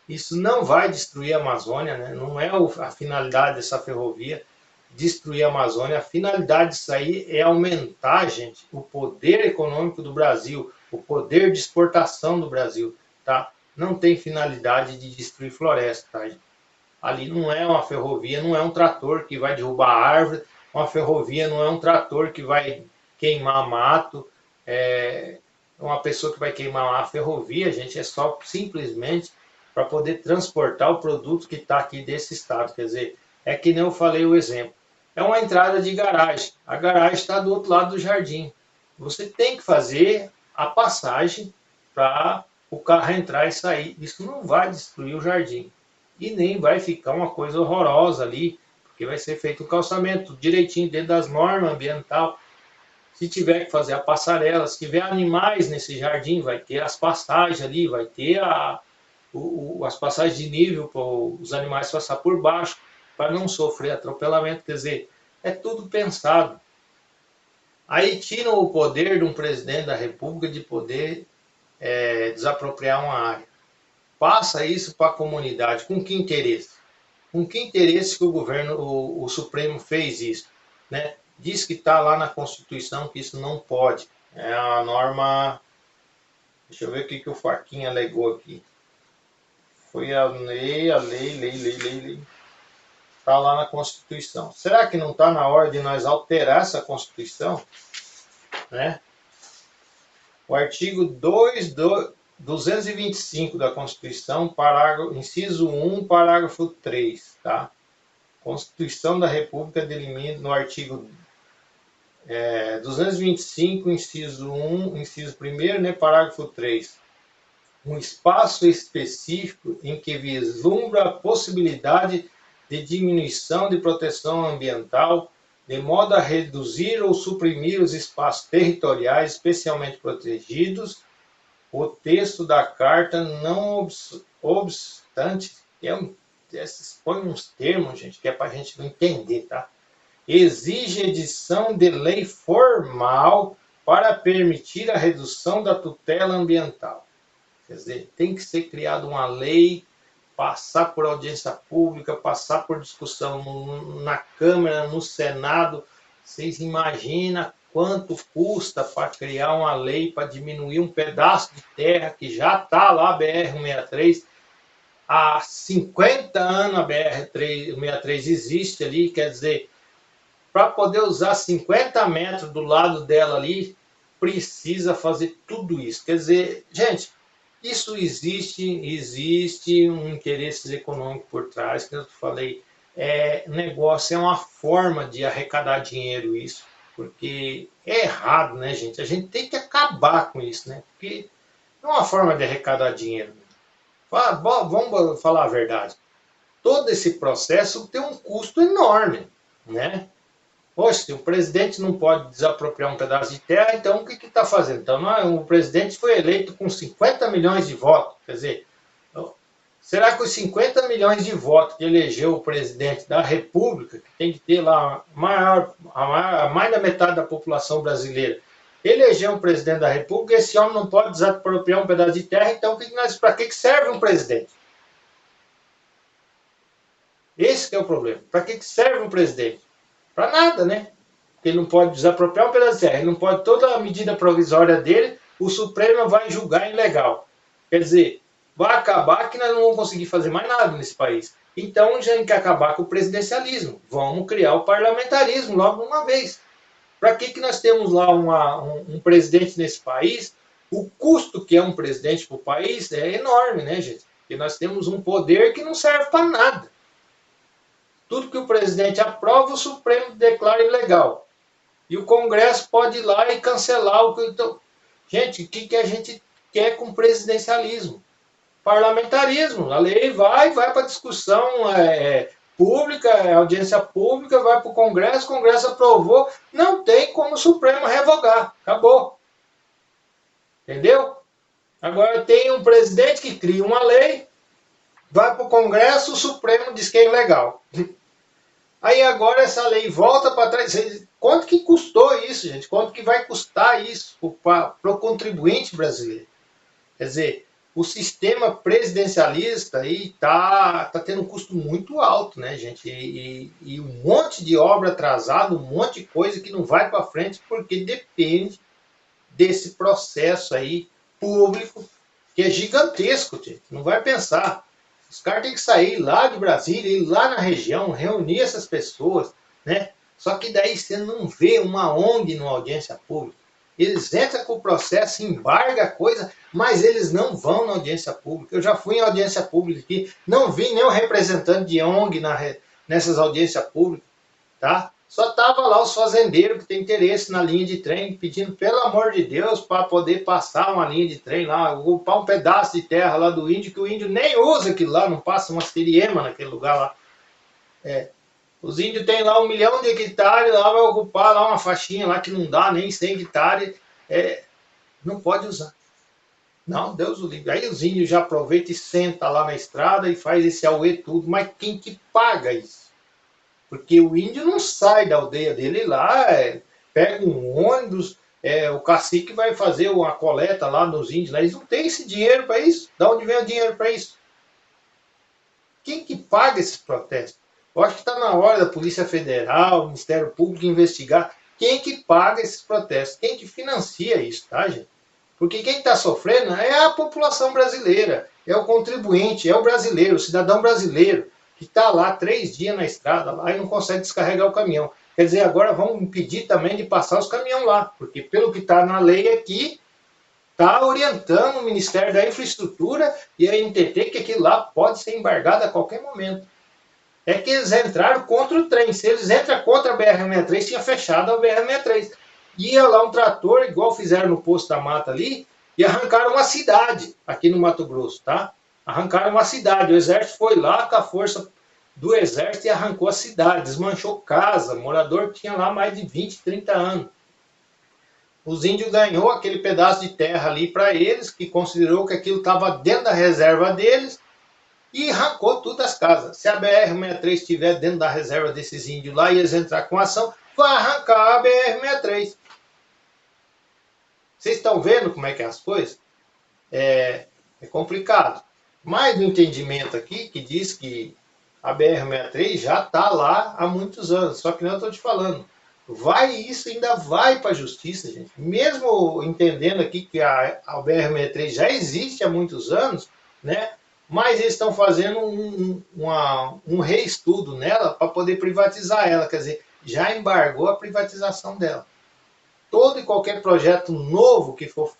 Speaker 1: Isso não vai destruir a Amazônia, né? Não é a finalidade dessa ferrovia, destruir a Amazônia. A finalidade disso aí é aumentar, gente, o poder econômico do Brasil, o poder de exportação do Brasil, tá? Não tem finalidade de destruir floresta, tá, gente? Ali não é uma ferrovia, não é um trator que vai derrubar árvore, uma ferrovia não é um trator que vai queimar mato, uma pessoa que vai queimar a ferrovia, gente, é só simplesmente para poder transportar o produto que está aqui desse estado. Quer dizer, é que nem eu falei o exemplo. É uma entrada de garagem. A garagem está do outro lado do jardim. Você tem que fazer a passagem para o carro entrar e sair. Isso não vai destruir o jardim. E nem vai ficar uma coisa horrorosa ali, porque vai ser feito o calçamento direitinho dentro das normas ambientais. Se tiver que fazer a passarela, se tiver animais nesse jardim, vai ter as passagens ali, vai ter as passagens de nível para os animais passar por baixo, para não sofrer atropelamento. Quer dizer, é tudo pensado. Aí tiram o poder de um presidente da República de poder desapropriar uma área. Passa isso para a comunidade. Com que interesse? Com que interesse que o governo, o Supremo fez isso? Né? Diz que está lá na Constituição que isso não pode. É a norma... Deixa eu ver o que o Faquinha alegou aqui. Foi a lei. Está lá na Constituição. Será que não está na hora de nós alterar essa Constituição? Né? O artigo 225 da Constituição, inciso 1, parágrafo 3, tá? Constituição da República delimita no artigo 225, inciso 1, inciso 1º, né, parágrafo 3, um espaço específico em que vislumbra a possibilidade de diminuição de proteção ambiental, de modo a reduzir ou suprimir os espaços territoriais especialmente protegidos. O texto da carta, não obstante, põe uns termos, gente, que é para a gente não entender, tá? Exige edição de lei formal para permitir a redução da tutela ambiental. Quer dizer, tem que ser criada uma lei, passar por audiência pública, passar por discussão na Câmara, no Senado. Vocês imaginam quanto custa para criar uma lei para diminuir um pedaço de terra que já está lá, a BR-163. Há 50 anos a BR-163 existe ali, quer dizer, para poder usar 50 metros do lado dela ali, precisa fazer tudo isso. Quer dizer, gente, isso existe um interesse econômico por trás, que eu falei, negócio é uma forma de arrecadar dinheiro isso, porque é errado, né, gente? A gente tem que acabar com isso, né? Porque é uma forma de arrecadar dinheiro. Vamos falar a verdade. Todo esse processo tem um custo enorme, né? Poxa, se o presidente não pode desapropriar um pedaço de terra, então o que está fazendo? Então, o presidente foi eleito com 50 milhões de votos. Quer dizer, será que os 50 milhões de votos que elegeu o presidente da República, que tem que ter lá mais da metade da população brasileira, elegeu um presidente da República, esse homem não pode desapropriar um pedaço de terra, então para que serve um presidente? Esse que é o problema. Para que serve um presidente? Para nada, né? Porque ele não pode desapropriar um pedaço de terra, ele não pode, toda a medida provisória dele, o Supremo vai julgar ilegal. Quer dizer, vai acabar que nós não vamos conseguir fazer mais nada nesse país. Então já tem que acabar com o presidencialismo. Vamos criar o parlamentarismo logo de uma vez. Para que nós temos lá um presidente nesse país? O custo que é um presidente para o país é enorme, né, gente? Porque nós temos um poder que não serve para nada. Tudo que o presidente aprova, o Supremo declara ilegal. E o Congresso pode ir lá e cancelar o que... Então, gente, o que a gente quer com presidencialismo? Parlamentarismo. A lei vai para discussão pública, audiência pública, vai para o Congresso aprovou, não tem como o Supremo revogar. Acabou. Entendeu? Agora tem um presidente que cria uma lei, vai para o Congresso, o Supremo diz que é ilegal. Aí agora essa lei volta para trás. Quanto que custou isso, gente? Quanto que vai custar isso para o contribuinte brasileiro? Quer dizer, o sistema presidencialista aí tá tendo um custo muito alto, né, gente? E um monte de obra atrasada, um monte de coisa que não vai para frente porque depende desse processo aí público que é gigantesco, gente. Não vai pensar. Os caras têm que sair lá de Brasília, ir lá na região, reunir essas pessoas, né? Só que daí você não vê uma ONG numa audiência pública. Eles entram com o processo, embarga a coisa, mas eles não vão na audiência pública. Eu já fui em audiência pública aqui, não vi nenhum representante de ONG nessas audiências públicas, tá? Só tava lá os fazendeiros que têm interesse na linha de trem, pedindo, pelo amor de Deus, para poder passar uma linha de trem lá, ocupar um pedaço de terra lá do índio, que o índio nem usa aquilo lá, não passa uma siriema naquele lugar lá. Os índios têm lá 1 milhão de hectares, lá vai ocupar lá uma faixinha lá que não dá nem 100 hectares, não pode usar. Não, Deus o livre. Aí os índios já aproveitam e sentam lá na estrada e faz esse auê tudo, mas quem que paga isso? Porque o índio não sai da aldeia dele lá, pega um ônibus, o cacique vai fazer uma coleta lá nos índios, lá, eles não têm esse dinheiro para isso. Da onde vem o dinheiro para isso? Quem que paga esses protestos? Eu acho que está na hora da Polícia Federal, do Ministério Público investigar quem que paga esses protestos, quem que financia isso, tá, gente? Porque quem está sofrendo é a população brasileira, é o contribuinte, é o brasileiro, o cidadão brasileiro, que está lá 3 dias na estrada lá e não consegue descarregar o caminhão. Quer dizer, agora vamos impedir também de passar os caminhões lá, porque pelo que está na lei aqui, está orientando o Ministério da Infraestrutura e a NTT que aquilo lá pode ser embargado a qualquer momento. É que eles entraram contra o trem. Se eles entram contra a BR-63, tinha fechado a BR-63. Ia lá um trator, igual fizeram no Poço da Mata ali, e arrancaram uma cidade aqui no Mato Grosso, tá? Arrancaram uma cidade. O exército foi lá com a força do exército e arrancou a cidade, desmanchou casa, morador que tinha lá mais de 20, 30 anos. Os índios ganhou aquele pedaço de terra ali para eles, que considerou que aquilo estava dentro da reserva deles, e arrancou tudo as casas. Se a BR-63 estiver dentro da reserva desses índios lá e eles entrar com ação, vai arrancar a BR-63. Vocês estão vendo como é que é as coisas? É complicado. Mas no entendimento aqui, que diz que a BR-63 já está lá há muitos anos. Só que não estou te falando. Isso ainda vai para a justiça, gente. Mesmo entendendo aqui que a BR-63 já existe há muitos anos, né? Mas eles estão fazendo um reestudo nela para poder privatizar ela. Quer dizer, já embargou a privatização dela. Todo e qualquer projeto novo que for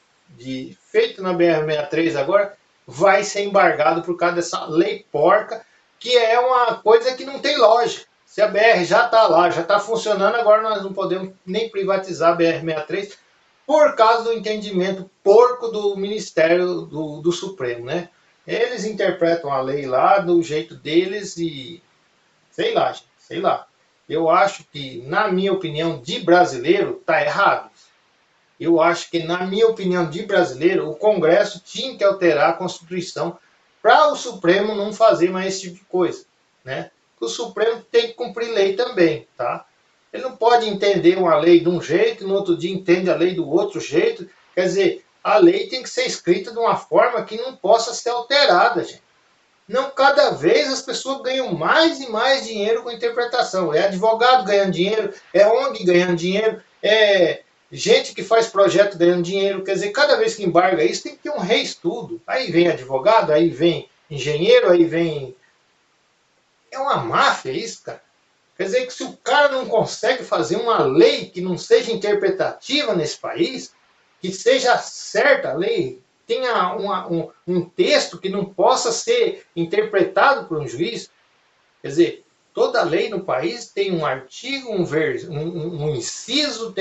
Speaker 1: feito na BR-63 agora vai ser embargado por causa dessa lei porca, que é uma coisa que não tem lógica. Se a BR já está lá, já está funcionando, agora nós não podemos nem privatizar a BR-63 por causa do entendimento porco do Ministério do Supremo, né? Eles interpretam a lei lá do jeito deles e sei lá, gente, sei lá. Eu acho que, na minha opinião de brasileiro, está errado. Eu acho que, na minha opinião de brasileiro, o Congresso tinha que alterar a Constituição para o Supremo não fazer mais esse tipo de coisa, né? O Supremo tem que cumprir lei também, tá? Ele não pode entender uma lei de um jeito e no outro dia entende a lei do outro jeito. Quer dizer, a lei tem que ser escrita de uma forma que não possa ser alterada, gente. Não, cada vez as pessoas ganham mais e mais dinheiro com interpretação. É advogado ganhando dinheiro, é ONG ganhando dinheiro, é gente que faz projeto ganhando dinheiro. Quer dizer, cada vez que embarga isso, tem que ter um reestudo. Aí vem advogado, aí vem engenheiro, aí vem... É uma máfia isso, cara. Quer dizer que se o cara não consegue fazer uma lei que não seja interpretativa nesse país, que seja certa a lei, tenha um texto que não possa ser interpretado por um juiz. Quer dizer, toda lei no país tem um artigo, um inciso,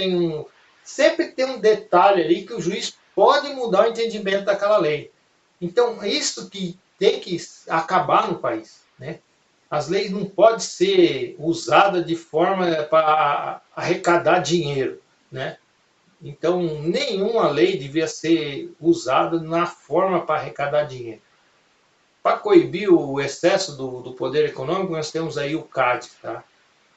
Speaker 1: sempre tem um detalhe ali que o juiz pode mudar o entendimento daquela lei. Então, isso que tem que acabar no país, né? As leis não podem ser usadas de forma para arrecadar dinheiro, né? Então, nenhuma lei devia ser usada na forma para arrecadar dinheiro. Para coibir o excesso do poder econômico, nós temos aí o CAD, tá?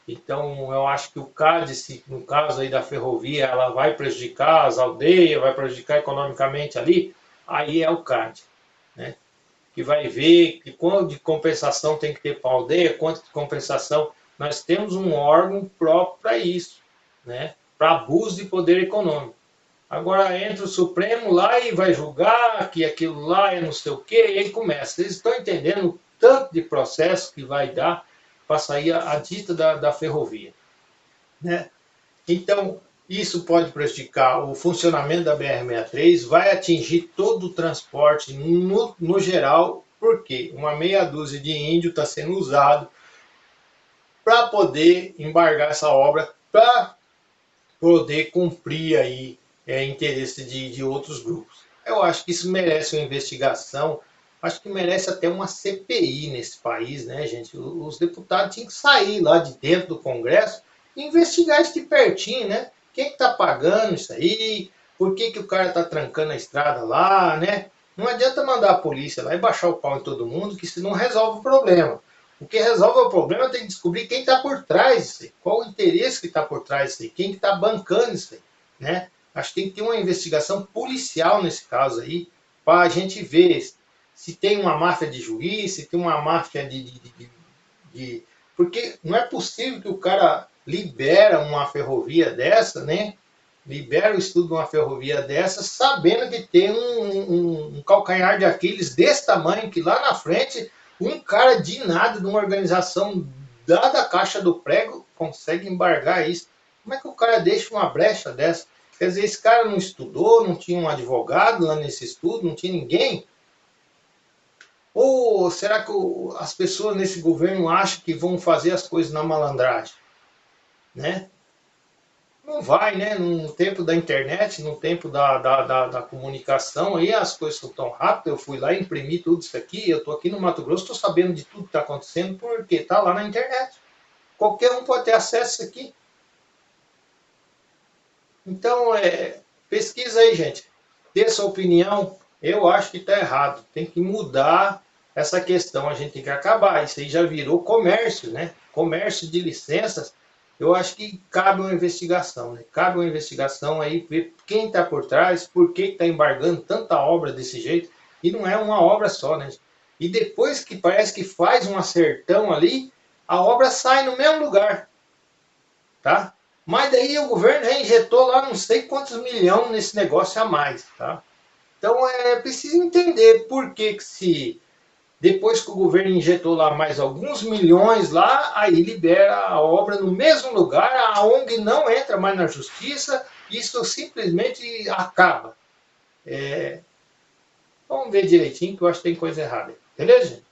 Speaker 1: Então, eu acho que o CAD, no caso aí da ferrovia, ela vai prejudicar as aldeias, vai prejudicar economicamente ali, aí é o CAD, né? Que vai ver que quanto de compensação tem que ter para a aldeia, quanto de compensação. Nós temos um órgão próprio para isso, né? Para abuso de poder econômico. Agora entra o Supremo lá e vai julgar que aquilo lá é não sei o quê, e aí começa. Eles estão entendendo o tanto de processo que vai dar para sair a dita da ferrovia, né? Então, isso pode prejudicar o funcionamento da BR-63, vai atingir todo o transporte no geral, porque uma meia dúzia de índio está sendo usado para poder embargar essa obra, para poder cumprir aí interesse de outros grupos. Eu acho que isso merece uma investigação, acho que merece até uma CPI nesse país, né, gente? Os deputados tinham que sair lá de dentro do Congresso e investigar isso de pertinho, né? Quem que está pagando isso aí? Por que, que o cara está trancando a estrada lá, né? Não adianta mandar a polícia lá e baixar o pau em todo mundo, que isso não resolve o problema. O que resolve o problema tem que descobrir quem está por trás disso aí, qual o interesse que está por trás disso aí, quem está bancando isso aí, né? Acho que tem que ter uma investigação policial nesse caso aí, para a gente ver se tem uma máfia de juiz, se tem uma máfia de... Porque não é possível que o cara libera uma ferrovia dessa, né? Libera o estudo de uma ferrovia dessa, sabendo que tem um calcanhar de Aquiles desse tamanho, que lá na frente um cara de nada, de uma organização da Caixa do Prego, consegue embargar isso. Como é que o cara deixa uma brecha dessa? Quer dizer, esse cara não estudou, não tinha um advogado lá nesse estudo, não tinha ninguém? Ou será que as pessoas nesse governo acham que vão fazer as coisas na malandragem? Né? Não vai, né? No tempo da internet, no tempo da comunicação, aí as coisas são tão rápidas. Eu fui lá, imprimi tudo isso aqui, eu estou aqui no Mato Grosso, estou sabendo de tudo que está acontecendo, porque está lá na internet. Qualquer um pode ter acesso a isso aqui. Então, pesquisa aí, gente. Dê sua opinião. Eu acho que está errado. Tem que mudar essa questão. A gente tem que acabar. Isso aí já virou comércio, né? Comércio de licenças. Eu acho que cabe uma investigação, né? Cabe uma investigação aí, ver quem está por trás, por que está embargando tanta obra desse jeito. E não é uma obra só, né? E depois que parece que faz um acertão ali, a obra sai no mesmo lugar, tá? Mas daí o governo já injetou lá não sei quantos milhões nesse negócio a mais, tá? Então é preciso entender por que se depois que o governo injetou lá mais alguns milhões lá, aí libera a obra no mesmo lugar, a ONG não entra mais na justiça, isso simplesmente acaba. Vamos ver direitinho que eu acho que tem coisa errada. Beleza, gente?